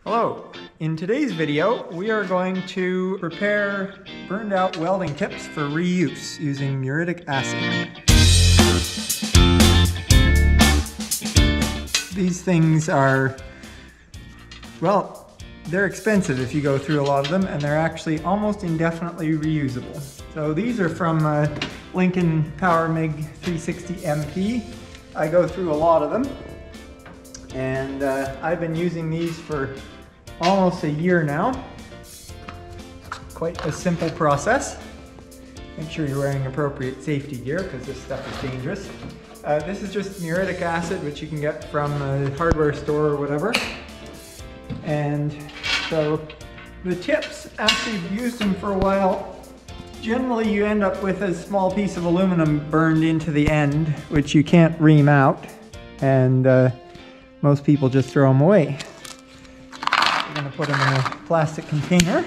Hello! In today's video, we are going to prepare burned out welding tips for reuse using muriatic acid. These things are, well, they're expensive if you go through a lot of them, and they're actually almost indefinitely reusable. So these are from Lincoln Power MIG 360 MP. I go through a lot of them, and I've been using these for almost a year now. Quite a simple process. Make sure you're wearing appropriate safety gear because this stuff is dangerous. This is just muriatic acid, which you can get from a hardware store or whatever. And so the tips, after you've used them for a while, generally you end up with a small piece of aluminum burned into the end, which you can't ream out, and most people just throw them away. We're going to put them in a plastic container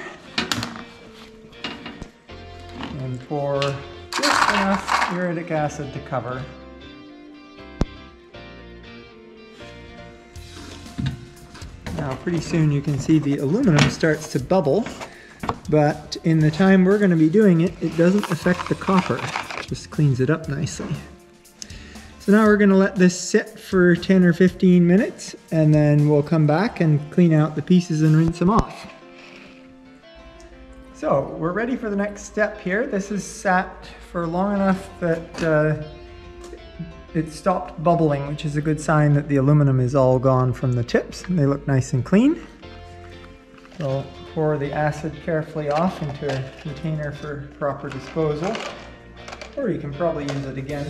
and pour just enough muriatic acid to cover. Now pretty soon you can see the aluminum starts to bubble, but in the time we're going to be doing it, it doesn't affect the copper. It just cleans it up nicely. So now we're going to let this sit for 10 or 15 minutes, and then we'll come back and clean out the pieces and rinse them off. So we're ready for the next step here. This is sat for long enough that it stopped bubbling, which is a good sign that the aluminum is all gone from the tips and they look nice and clean. So pour the acid carefully off into a container for proper disposal, or you can probably use it again,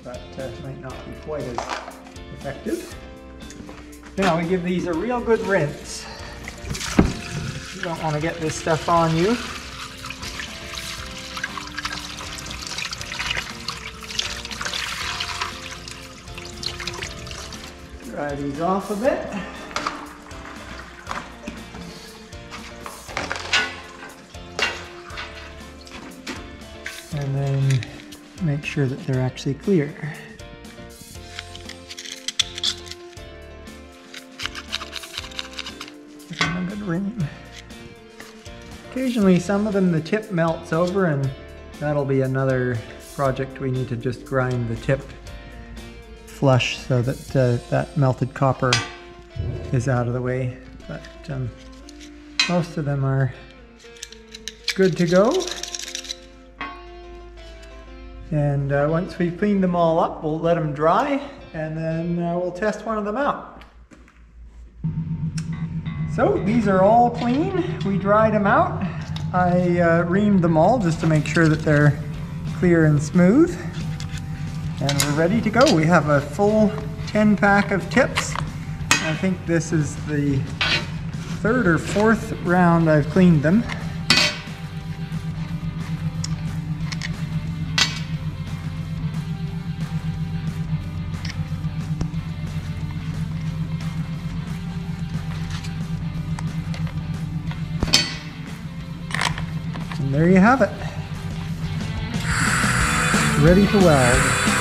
but it might not be quite as effective. Now we give these a real good rinse. You don't want to get this stuff on you. Dry these off a bit. And then make sure that they're actually clear. Give them a good ream. Occasionally some of them the tip melts over, and that'll be another project. We need to just grind the tip flush so that that melted copper is out of the way, but most of them are good to go. And once we've cleaned them all up, we'll let them dry, and then we'll test one of them out. So these are all clean. We dried them out. I reamed them all just to make sure that they're clear and smooth. And we're ready to go. We have a full 10 pack of tips. I think this is the third or fourth round I've cleaned them. And there you have it. Ready to weld.